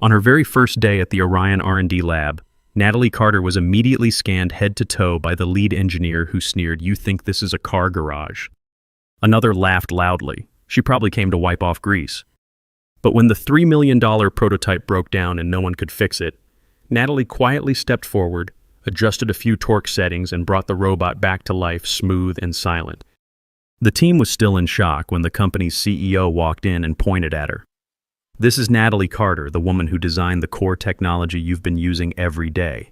On her very first day at the Orion R&D lab, Natalie Carter was immediately scanned head to toe by the lead engineer who sneered, "You think this is a car garage?" Another laughed loudly. She probably came to wipe off grease. But when the $3 million prototype broke down and no one could fix it, Natalie quietly stepped forward, adjusted a few torque settings, and brought the robot back to life, smooth and silent. The team was still in shock when the company's CEO walked in and pointed at her. "This is Natalie Carter, the woman who designed the core technology you've been using every day."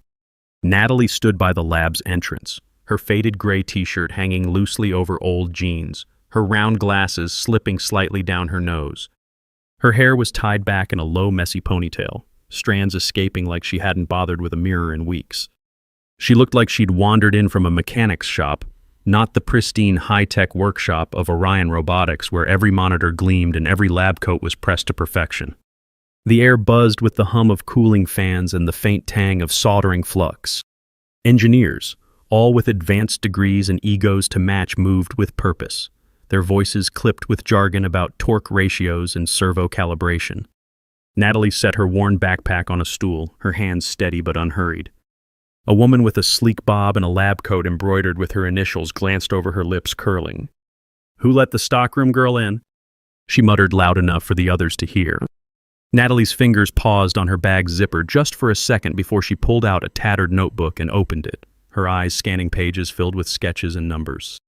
Natalie stood by the lab's entrance, her faded gray t-shirt hanging loosely over old jeans, her round glasses slipping slightly down her nose. Her hair was tied back in a low, messy ponytail, strands escaping like she hadn't bothered with a mirror in weeks. She looked like she'd wandered in from a mechanic's shop, not the pristine high-tech workshop of Orion Robotics where every monitor gleamed and every lab coat was pressed to perfection. The air buzzed with the hum of cooling fans and the faint tang of soldering flux. Engineers, all with advanced degrees and egos to match, moved with purpose, their voices clipped with jargon about torque ratios and servo calibration. Natalie set her worn backpack on a stool, her hands steady but unhurried. A woman with a sleek bob and a lab coat embroidered with her initials glanced over, her lips curling. "Who let the stockroom girl in?" she muttered loud enough for the others to hear. Natalie's fingers paused on her bag's zipper just for a second before she pulled out a tattered notebook and opened it, her eyes scanning pages filled with sketches and numbers.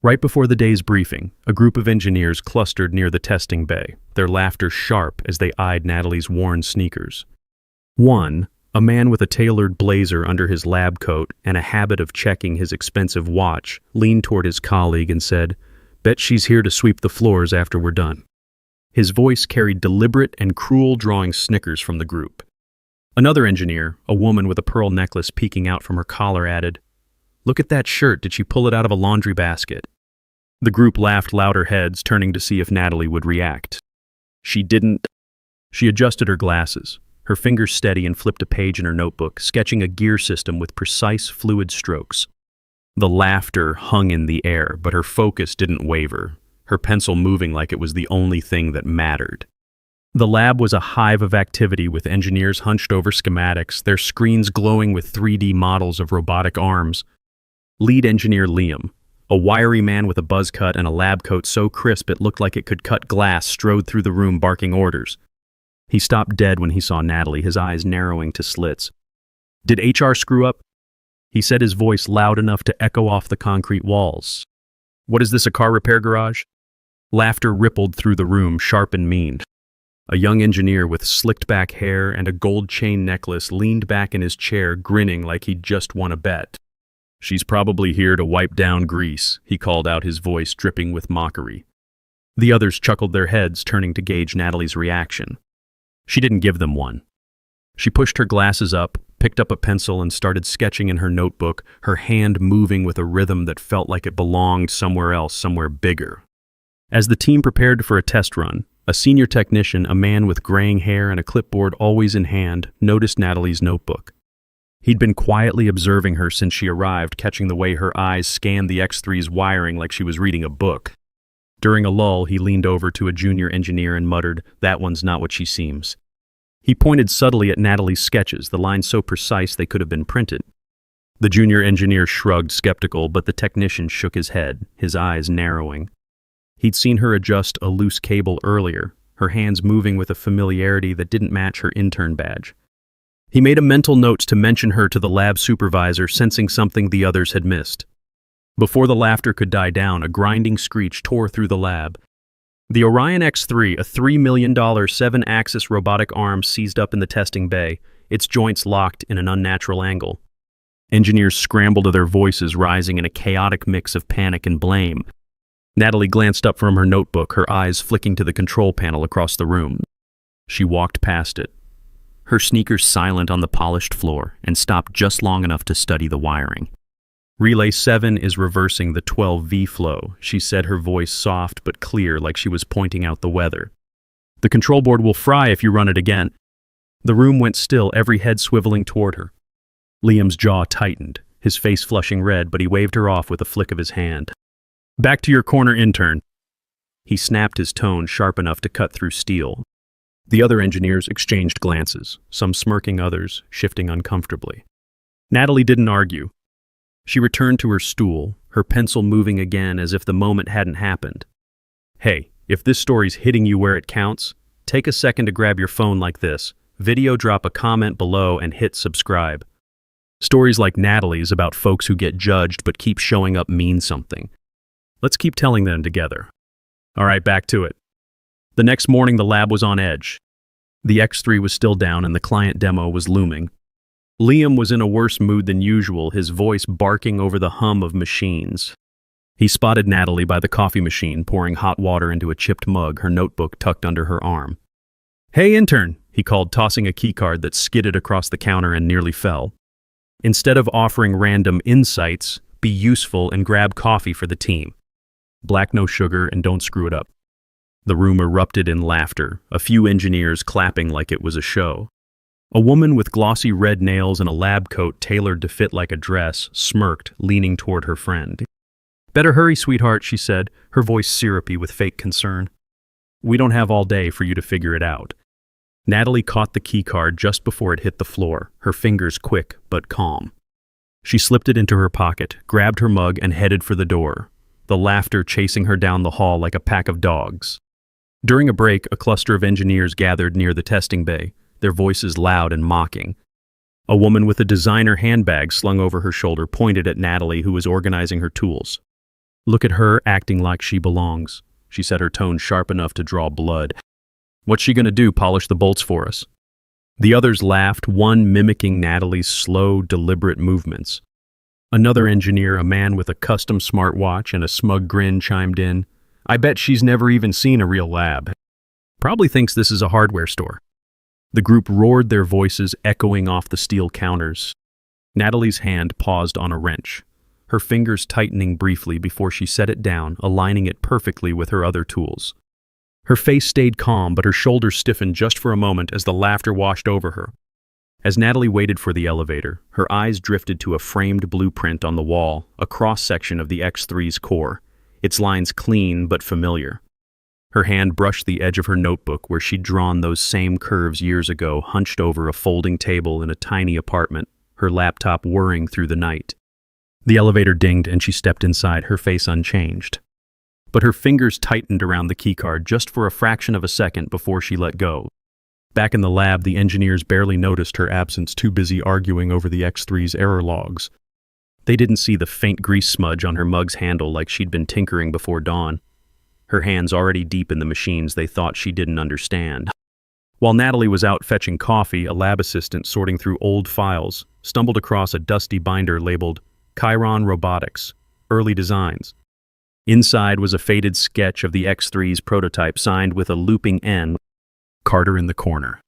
Right before the day's briefing, a group of engineers clustered near the testing bay, their laughter sharp as they eyed Natalie's worn sneakers. One, a man with a tailored blazer under his lab coat and a habit of checking his expensive watch, leaned toward his colleague and said, "Bet she's here to sweep the floors after we're done." His voice carried deliberate and cruel, drawing snickers from the group. Another engineer, a woman with a pearl necklace peeking out from her collar, added, "Look at that shirt, did she pull it out of a laundry basket?" The group laughed louder heads, turning to see if Natalie would react. She didn't. She adjusted her glasses, her fingers steady, and flipped a page in her notebook, sketching a gear system with precise, fluid strokes. The laughter hung in the air, but her focus didn't waver, her pencil moving like it was the only thing that mattered. The lab was a hive of activity, with engineers hunched over schematics, their screens glowing with 3D models of robotic arms. Lead engineer Liam, a wiry man with a buzz cut and a lab coat so crisp it looked like it could cut glass, strode through the room barking orders. He stopped dead when he saw Natalie, his eyes narrowing to slits. "Did HR screw up?" he said, his voice loud enough to echo off the concrete walls. "What is this, a car repair garage?" Laughter rippled through the room, sharp and mean. A young engineer with slicked back hair and a gold chain necklace leaned back in his chair, grinning like he'd just won a bet. "She's probably here to wipe down grease," he called out, his voice dripping with mockery. The others chuckled their heads, turning to gauge Natalie's reaction. She didn't give them one. She pushed her glasses up, picked up a pencil, and started sketching in her notebook, her hand moving with a rhythm that felt like it belonged somewhere else, somewhere bigger. As the team prepared for a test run, a senior technician, a man with graying hair and a clipboard always in hand, noticed Natalie's notebook. He'd been quietly observing her since she arrived, catching the way her eyes scanned the X3's wiring like she was reading a book. During a lull, he leaned over to a junior engineer and muttered, "That one's not what she seems." He pointed subtly at Natalie's sketches, the lines so precise they could have been printed. The junior engineer shrugged, skeptical, but the technician shook his head, his eyes narrowing. He'd seen her adjust a loose cable earlier, her hands moving with a familiarity that didn't match her intern badge. He made a mental note to mention her to the lab supervisor, sensing something the others had missed. Before the laughter could die down, a grinding screech tore through the lab. The Orion X3, a $3 million 7-axis robotic arm, seized up in the testing bay, its joints locked in an unnatural angle. Engineers scrambled, their voices rising in a chaotic mix of panic and blame. Natalie glanced up from her notebook, her eyes flicking to the control panel across the room. She walked past it, her sneakers silent on the polished floor, and stopped just long enough to study the wiring. "Relay 7 is reversing the 12V flow," she said, her voice soft but clear, like she was pointing out the weather. "The control board will fry if you run it again." The room went still, every head swiveling toward her. Liam's jaw tightened, his face flushing red, but he waved her off with a flick of his hand. "Back to your corner, intern." He snapped, his tone sharp enough to cut through steel. The other engineers exchanged glances, some smirking, others shifting uncomfortably. Natalie didn't argue. She returned to her stool, her pencil moving again as if the moment hadn't happened. Hey, if this story's hitting you where it counts, take a second to grab your phone like this, video, drop a comment below, and hit subscribe. Stories like Natalie's about folks who get judged but keep showing up mean something. Let's keep telling them together. All right, back to it. The next morning, the lab was on edge. The X3 was still down and the client demo was looming. Liam was in a worse mood than usual, his voice barking over the hum of machines. He spotted Natalie by the coffee machine, pouring hot water into a chipped mug, her notebook tucked under her arm. "Hey, intern," he called, tossing a keycard that skidded across the counter and nearly fell. "Instead of offering random insights, be useful and grab coffee for the team. Black, no sugar, and don't screw it up." The room erupted in laughter, a few engineers clapping like it was a show. A woman with glossy red nails and a lab coat tailored to fit like a dress smirked, leaning toward her friend. "Better hurry, sweetheart," she said, her voice syrupy with fake concern. "We don't have all day for you to figure it out." Natalie caught the keycard just before it hit the floor, her fingers quick but calm. She slipped it into her pocket, grabbed her mug, and headed for the door, the laughter chasing her down the hall like a pack of dogs. During a break, a cluster of engineers gathered near the testing bay, their voices loud and mocking. A woman with a designer handbag slung over her shoulder pointed at Natalie, who was organizing her tools. "Look at her acting like she belongs," she said, her tone sharp enough to draw blood. "What's she gonna do, polish the bolts for us?" The others laughed, one mimicking Natalie's slow, deliberate movements. Another engineer, a man with a custom smartwatch and a smug grin, chimed in, "I bet she's never even seen a real lab. Probably thinks this is a hardware store." The group roared, their voices echoing off the steel counters. Natalie's hand paused on a wrench, her fingers tightening briefly before she set it down, aligning it perfectly with her other tools. Her face stayed calm, but her shoulders stiffened just for a moment as the laughter washed over her. As Natalie waited for the elevator, her eyes drifted to a framed blueprint on the wall, a cross-section of the X3's core, its lines clean but familiar. Her hand brushed the edge of her notebook where she'd drawn those same curves years ago, hunched over a folding table in a tiny apartment, her laptop whirring through the night. The elevator dinged and she stepped inside, her face unchanged. But her fingers tightened around the keycard just for a fraction of a second before she let go. Back in the lab, the engineers barely noticed her absence, too busy arguing over the X3's error logs. They didn't see the faint grease smudge on her mug's handle like she'd been tinkering before dawn. Her hands already deep in the machines they thought she didn't understand. While Natalie was out fetching coffee, a lab assistant sorting through old files stumbled across a dusty binder labeled Chiron Robotics, Early Designs. Inside was a faded sketch of the X3's prototype signed with a looping N, Carter in the corner.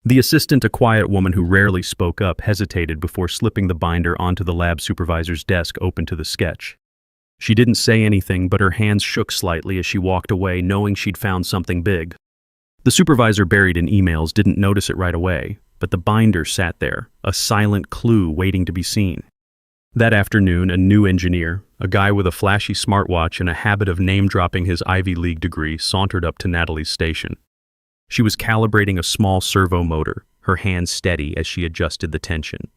The assistant, a quiet woman who rarely spoke up, hesitated before slipping the binder onto the lab supervisor's desk open to the sketch. She didn't say anything, but her hands shook slightly as she walked away, knowing she'd found something big. The supervisor, buried in emails, didn't notice it right away, but the binder sat there, a silent clue waiting to be seen. That afternoon, a new engineer, a guy with a flashy smartwatch and a habit of name-dropping his Ivy League degree, sauntered up to Natalie's station. She was calibrating a small servo motor, her hands steady as she adjusted the tension.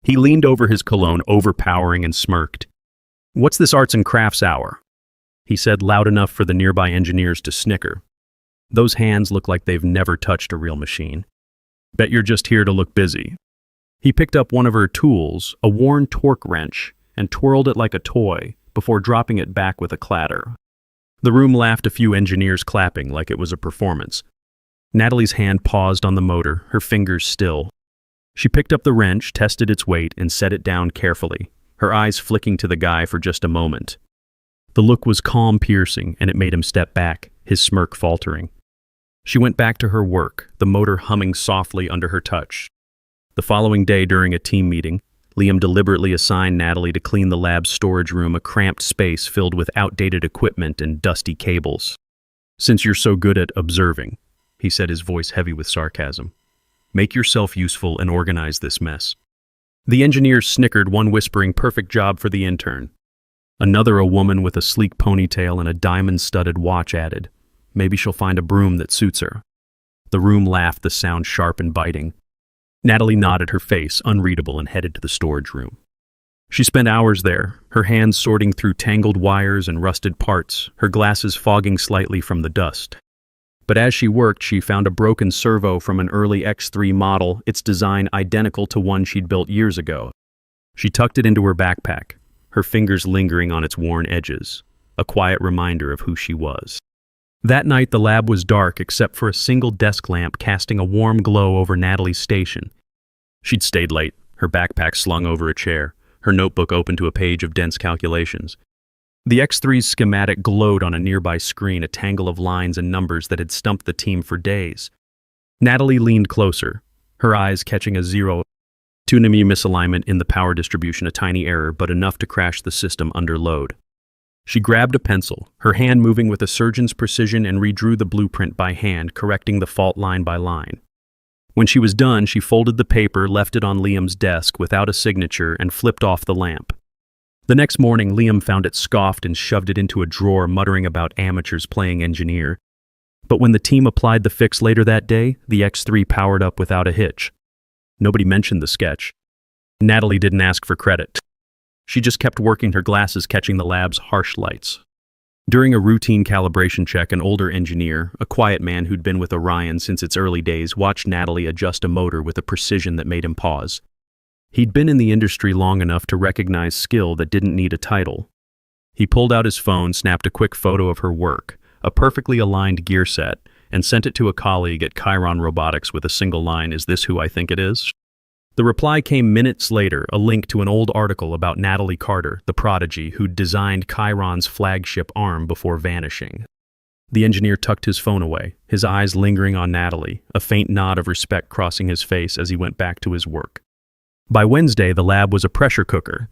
He leaned over his cologne, overpowering, and smirked. "What's this arts and crafts hour?" he said, loud enough for the nearby engineers to snicker. "Those hands look like they've never touched a real machine. Bet you're just here to look busy." He picked up one of her tools, a worn torque wrench, and twirled it like a toy before dropping it back with a clatter. The room laughed, a few engineers clapping like it was a performance. Natalie's hand paused on the motor, her fingers still. She picked up the wrench, tested its weight, and set it down carefully, her eyes flicking to the guy for just a moment. The look was calm, piercing, and it made him step back, his smirk faltering. She went back to her work, the motor humming softly under her touch. The following day, during a team meeting, Liam deliberately assigned Natalie to clean the lab's storage room, a cramped space filled with outdated equipment and dusty cables. "Since you're so good at observing," he said, his voice heavy with sarcasm, "make yourself useful and organize this mess." The engineers snickered, one whispering, "Perfect job for the intern." Another, a woman with a sleek ponytail and a diamond-studded watch, added, "Maybe she'll find a broom that suits her." The room laughed, the sound sharp and biting. Natalie nodded, her face unreadable, and headed to the storage room. She spent hours there, her hands sorting through tangled wires and rusted parts, her glasses fogging slightly from the dust. But as she worked, she found a broken servo from an early X3 model, its design identical to one she'd built years ago. She tucked it into her backpack, her fingers lingering on its worn edges, a quiet reminder of who she was. That night, the lab was dark except for a single desk lamp casting a warm glow over Natalie's station. She'd stayed late, her backpack slung over a chair, her notebook open to a page of dense calculations. The X3's schematic glowed on a nearby screen, a tangle of lines and numbers that had stumped the team for days. Natalie leaned closer, her eyes catching a 0.2 misalignment in the power distribution, a tiny error, but enough to crash the system under load. She grabbed a pencil, her hand moving with a surgeon's precision, and redrew the blueprint by hand, correcting the fault line by line. When she was done, she folded the paper, left it on Liam's desk without a signature, and flipped off the lamp. The next morning, Liam found it scoffed and shoved it into a drawer, muttering about amateurs playing engineer. But when the team applied the fix later that day, the X3 powered up without a hitch. Nobody mentioned the sketch. Natalie didn't ask for credit. She just kept working, her glasses catching the lab's harsh lights. During a routine calibration check, an older engineer, a quiet man who'd been with Orion since its early days, watched Natalie adjust a motor with a precision that made him pause. He'd been in the industry long enough to recognize skill that didn't need a title. He pulled out his phone, snapped a quick photo of her work, a perfectly aligned gear set, and sent it to a colleague at Chiron Robotics with a single line, "Is this who I think it is?" The reply came minutes later, a link to an old article about Natalie Carter, the prodigy who'd designed Chiron's flagship arm before vanishing. The engineer tucked his phone away, his eyes lingering on Natalie, a faint nod of respect crossing his face as he went back to his work. By Wednesday, the lab was a pressure cooker.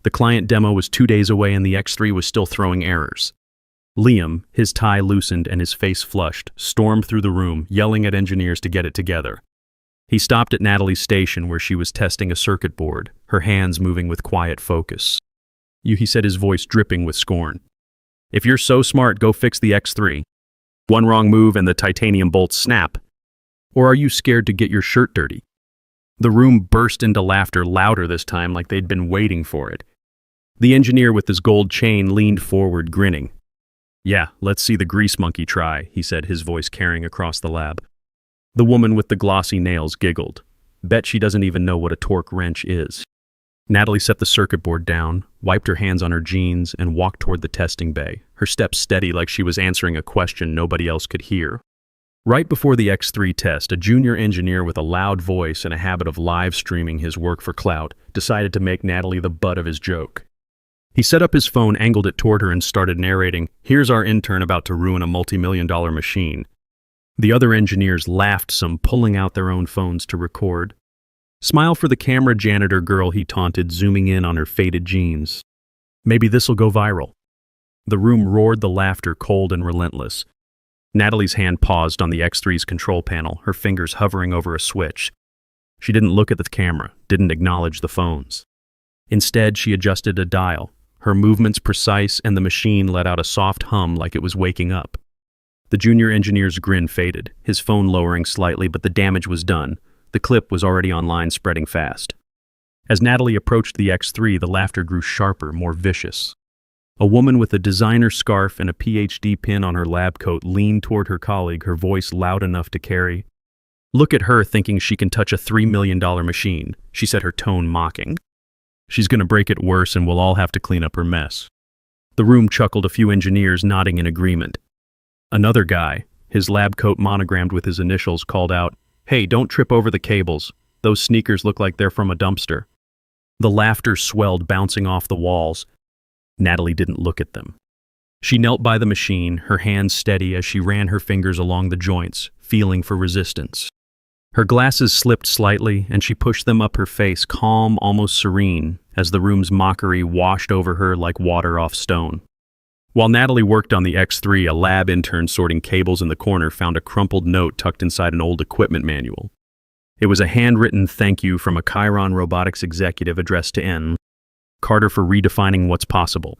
The client demo was 2 days away and the X3 was still throwing errors. Liam, his tie loosened and his face flushed, stormed through the room, yelling at engineers to get it together. He stopped at Natalie's station where she was testing a circuit board, her hands moving with quiet focus. He said, his voice dripping with scorn. "If you're so smart, go fix the X3. One wrong move and the titanium bolts snap. Or are you scared to get your shirt dirty?" The room burst into laughter, louder this time, like they'd been waiting for it. The engineer with his gold chain leaned forward, grinning. "Yeah, let's see the grease monkey try," he said, his voice carrying across the lab. The woman with the glossy nails giggled. "Bet she doesn't even know what a torque wrench is." Natalie set the circuit board down, wiped her hands on her jeans, and walked toward the testing bay, her steps steady like she was answering a question nobody else could hear. Right before the X3 test, a junior engineer with a loud voice and a habit of live streaming his work for clout decided to make Natalie the butt of his joke. He set up his phone, angled it toward her, and started narrating, "Here's our intern about to ruin a multi-million-dollar machine." The other engineers laughed some, pulling out their own phones to record. "Smile for the camera, janitor girl," he taunted, zooming in on her faded jeans. "Maybe this'll go viral." The room roared, the laughter cold and relentless. Natalie's hand paused on the X3's control panel, her fingers hovering over a switch. She didn't look at the camera, didn't acknowledge the phones. Instead, she adjusted a dial, her movements precise, and the machine let out a soft hum like it was waking up. The junior engineer's grin faded, his phone lowering slightly, but the damage was done. The clip was already online, spreading fast. As Natalie approached the X3, the laughter grew sharper, more vicious. A woman with a designer scarf and a PhD pin on her lab coat leaned toward her colleague, her voice loud enough to carry. "Look at her thinking she can touch a $3 million machine," she said, her tone mocking. "She's going to break it worse and we'll all have to clean up her mess." The room chuckled, a few engineers nodding in agreement. Another guy, his lab coat monogrammed with his initials, called out, "Hey, don't trip over the cables. Those sneakers look like they're from a dumpster." The laughter swelled, bouncing off the walls. Natalie didn't look at them. She knelt by the machine, her hands steady as she ran her fingers along the joints, feeling for resistance. Her glasses slipped slightly, and she pushed them up her face, calm, almost serene, as the room's mockery washed over her like water off stone. While Natalie worked on the X3, a lab intern sorting cables in the corner found a crumpled note tucked inside an old equipment manual. It was a handwritten thank you from a Chiron Robotics executive addressed to N. Carter for redefining what's possible.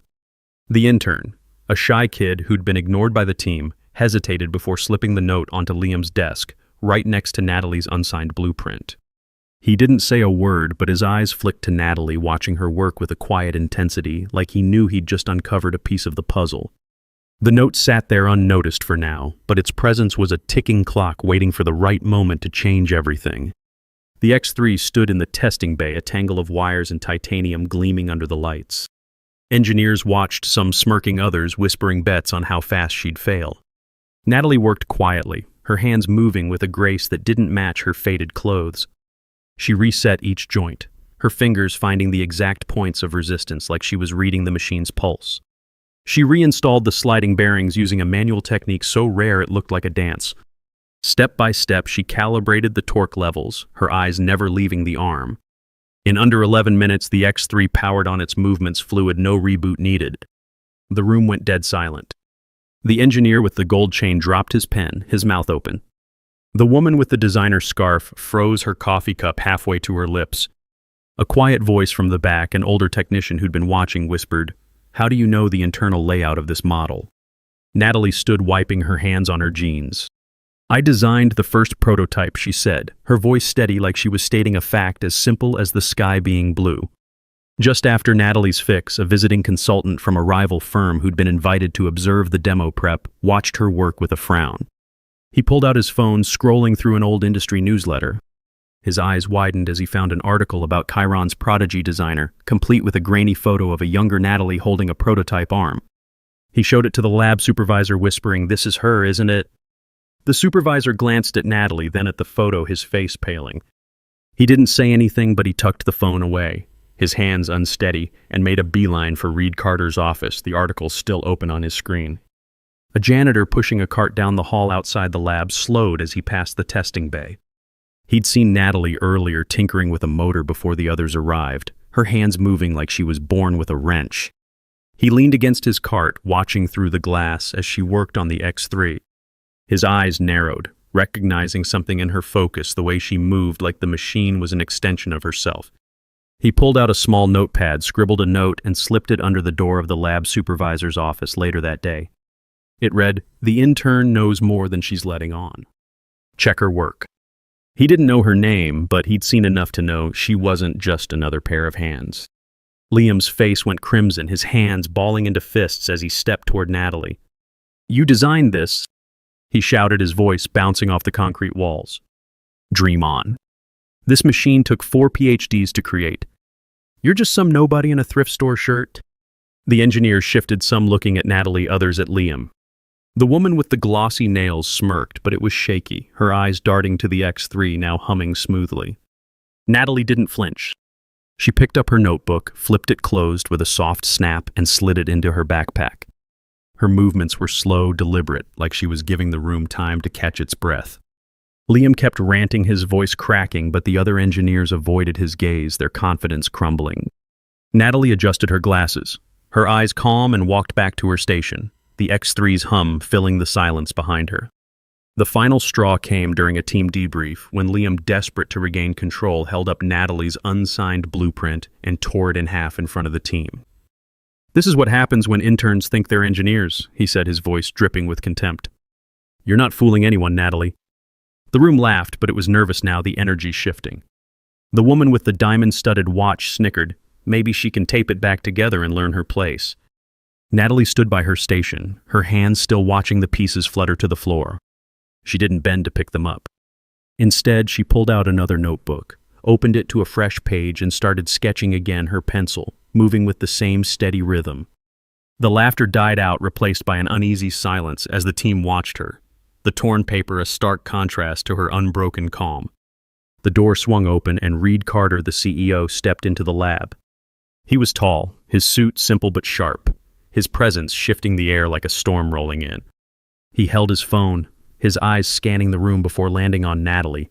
The intern, a shy kid who'd been ignored by the team, hesitated before slipping the note onto Liam's desk, right next to Natalie's unsigned blueprint. He didn't say a word, but his eyes flicked to Natalie, watching her work with a quiet intensity, like he knew he'd just uncovered a piece of the puzzle. The note sat there unnoticed for now, but its presence was a ticking clock waiting for the right moment to change everything. The X3 stood in the testing bay, a tangle of wires and titanium gleaming under the lights. Engineers watched, some smirking, others whispering bets on how fast she'd fail. Natalie worked quietly, her hands moving with a grace that didn't match her faded clothes. She reset each joint, her fingers finding the exact points of resistance like she was reading the machine's pulse. She reinstalled the sliding bearings using a manual technique so rare it looked like a dance. Step by step, she calibrated the torque levels, her eyes never leaving the arm. In under 11 minutes, the X3 powered on its movements fluid, no reboot needed. The room went dead silent. The engineer with the gold chain dropped his pen, his mouth open. The woman with the designer scarf froze her coffee cup halfway to her lips. A quiet voice from the back, an older technician who'd been watching, whispered, "How do you know the internal layout of this model?" Natalie stood wiping her hands on her jeans. "I designed the first prototype," she said, her voice steady like she was stating a fact as simple as the sky being blue. Just after Natalie's fix, a visiting consultant from a rival firm who'd been invited to observe the demo prep watched her work with a frown. He pulled out his phone, scrolling through an old industry newsletter. His eyes widened as he found an article about Chiron's prodigy designer, complete with a grainy photo of a younger Natalie holding a prototype arm. He showed it to the lab supervisor, whispering, "This is her, isn't it?" The supervisor glanced at Natalie, then at the photo, his face paling. He didn't say anything, but he tucked the phone away, his hands unsteady, and made a beeline for Reed Carter's office, the article still open on his screen. A janitor pushing a cart down the hall outside the lab slowed as he passed the testing bay. He'd seen Natalie earlier tinkering with a motor before the others arrived, her hands moving like she was born with a wrench. He leaned against his cart, watching through the glass as she worked on the X3. His eyes narrowed, recognizing something in her focus, the way she moved like the machine was an extension of herself. He pulled out a small notepad, scribbled a note, and slipped it under the door of the lab supervisor's office later that day. It read, "The intern knows more than she's letting on. Check her work." He didn't know her name, but he'd seen enough to know she wasn't just another pair of hands. Liam's face went crimson, his hands balling into fists as he stepped toward Natalie. "You designed this," he shouted, his voice bouncing off the concrete walls. "Dream on. This machine took 4 PhDs to create. You're just some nobody in a thrift store shirt." The engineers shifted, some looking at Natalie, others at Liam. The woman with the glossy nails smirked, but it was shaky, her eyes darting to the X3, now humming smoothly. Natalie didn't flinch. She picked up her notebook, flipped it closed with a soft snap, and slid it into her backpack. Her movements were slow, deliberate, like she was giving the room time to catch its breath. Liam kept ranting, his voice cracking, but the other engineers avoided his gaze, their confidence crumbling. Natalie adjusted her glasses, her eyes calm, and walked back to her station, the X3's hum filling the silence behind her. The final straw came during a team debrief when Liam, desperate to regain control, held up Natalie's unsigned blueprint and tore it in half in front of the team. "This is what happens when interns think they're engineers," he said, his voice dripping with contempt. "You're not fooling anyone, Natalie." The room laughed, but it was nervous now, the energy shifting. The woman with the diamond-studded watch snickered. Maybe she can tape it back together and learn her place. Natalie stood by her station, her hands still watching the pieces flutter to the floor. She didn't bend to pick them up. Instead, she pulled out another notebook, opened it to a fresh page, and started sketching again, her pencil, moving with the same steady rhythm. The laughter died out, replaced by an uneasy silence as the team watched her, the torn paper a stark contrast to her unbroken calm. The door swung open and Reed Carter, the CEO, stepped into the lab. He was tall, his suit simple but sharp, his presence shifting the air like a storm rolling in. He held his phone, his eyes scanning the room before landing on Natalie.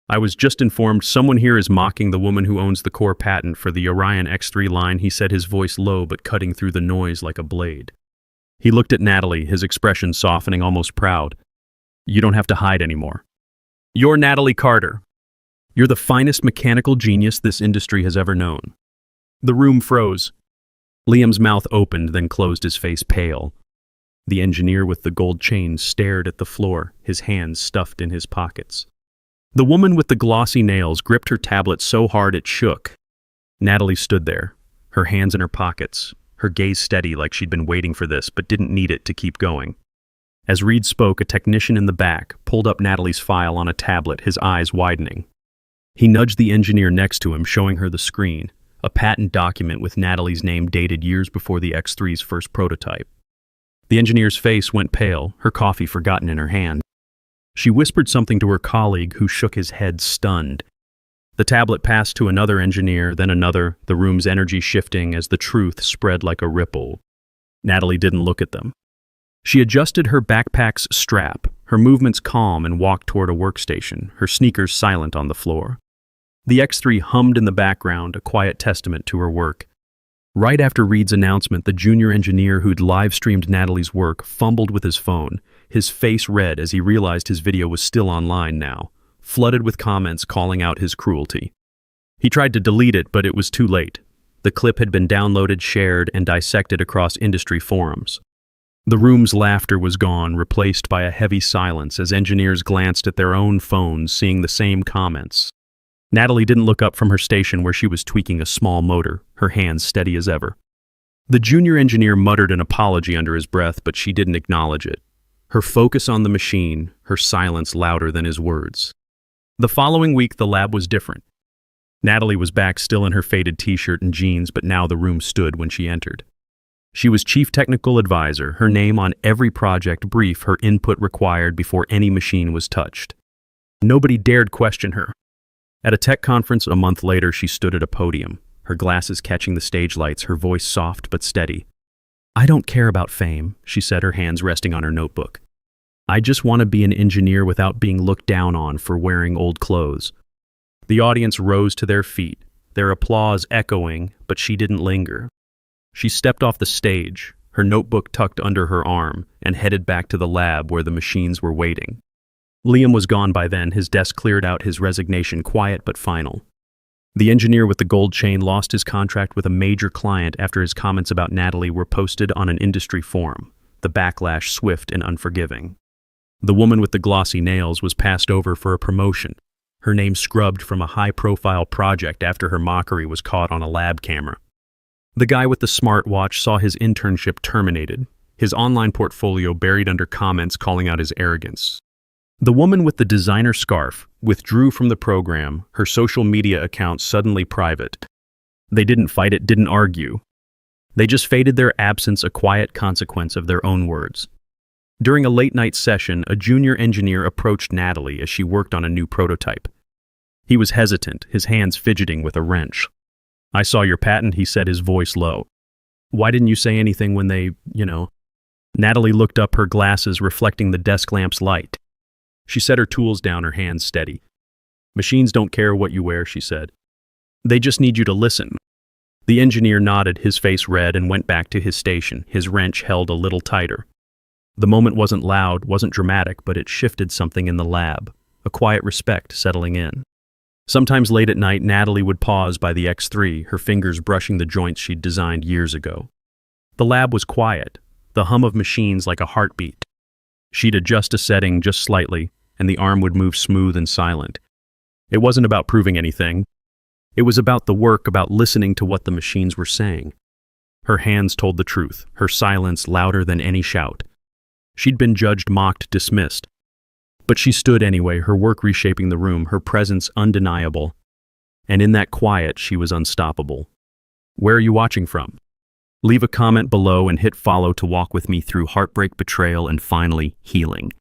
"I was just informed someone here is mocking the woman who owns the core patent for the Orion X3 line," he said, his voice low but cutting through the noise like a blade. He looked at Natalie, his expression softening, almost proud. "You don't have to hide anymore. You're Natalie Carter. You're the finest mechanical genius this industry has ever known." The room froze. Liam's mouth opened, then closed, his face pale. The engineer with the gold chain stared at the floor, his hands stuffed in his pockets. The woman with the glossy nails gripped her tablet so hard it shook. Natalie stood there, her hands in her pockets, her gaze steady like she'd been waiting for this but didn't need it to keep going. As Reed spoke, a technician in the back pulled up Natalie's file on a tablet, his eyes widening. He nudged the engineer next to him, showing her the screen, a patent document with Natalie's name dated years before the X3's first prototype. The engineer's face went pale, her coffee forgotten in her hand. She whispered something to her colleague, who shook his head stunned. The tablet passed to another engineer, then another, the room's energy shifting as the truth spread like a ripple. Natalie didn't look at them. She adjusted her backpack's strap, her movements calm, and walked toward a workstation, her sneakers silent on the floor. The X3 hummed in the background, a quiet testament to her work. Right after Reed's announcement, the junior engineer who'd live-streamed Natalie's work fumbled with his phone, his face red as he realized his video was still online now, flooded with comments calling out his cruelty. He tried to delete it, but it was too late. The clip had been downloaded, shared, and dissected across industry forums. The room's laughter was gone, replaced by a heavy silence as engineers glanced at their own phones, seeing the same comments. Natalie didn't look up from her station where she was tweaking a small motor, her hands steady as ever. The junior engineer muttered an apology under his breath, but she didn't acknowledge it. Her focus on the machine, her silence louder than his words. The following week, the lab was different. Natalie was back, still in her faded t-shirt and jeans, but now the room stood when she entered. She was chief technical advisor, her name on every project brief, her input required before any machine was touched. Nobody dared question her. At a tech conference a month later, she stood at a podium, her glasses catching the stage lights, her voice soft but steady. "I don't care about fame," she said, her hands resting on her notebook. "I just want to be an engineer without being looked down on for wearing old clothes." The audience rose to their feet, their applause echoing, but she didn't linger. She stepped off the stage, her notebook tucked under her arm, and headed back to the lab where the machines were waiting. Liam was gone by then, his desk cleared out, his resignation quiet but final. The engineer with the gold chain lost his contract with a major client after his comments about Natalie were posted on an industry forum, the backlash swift and unforgiving. The woman with the glossy nails was passed over for a promotion, her name scrubbed from a high-profile project after her mockery was caught on a lab camera. The guy with the smartwatch saw his internship terminated, his online portfolio buried under comments calling out his arrogance. The woman with the designer scarf withdrew from the program, her social media account suddenly private. They didn't fight it, didn't argue. They just faded, their absence a quiet consequence of their own words. During a late-night session, a junior engineer approached Natalie as she worked on a new prototype. He was hesitant, his hands fidgeting with a wrench. "I saw your patent," he said, his voice low. "Why didn't you say anything when they, Natalie looked up, her glasses reflecting the desk lamp's light. She set her tools down, her hands steady. "Machines don't care what you wear," she said. "They just need you to listen." The engineer nodded, his face red, and went back to his station, his wrench held a little tighter. The moment wasn't loud, wasn't dramatic, but it shifted something in the lab, a quiet respect settling in. Sometimes late at night, Natalie would pause by the X3, her fingers brushing the joints she'd designed years ago. The lab was quiet, the hum of machines like a heartbeat. She'd adjust a setting just slightly, and the arm would move smooth and silent. It wasn't about proving anything. It was about the work, about listening to what the machines were saying. Her hands told the truth, her silence louder than any shout. She'd been judged, mocked, dismissed. But she stood anyway, her work reshaping the room, her presence undeniable. And in that quiet, she was unstoppable. Where are you watching from? Leave a comment below and hit follow to walk with me through heartbreak, betrayal, and finally, healing.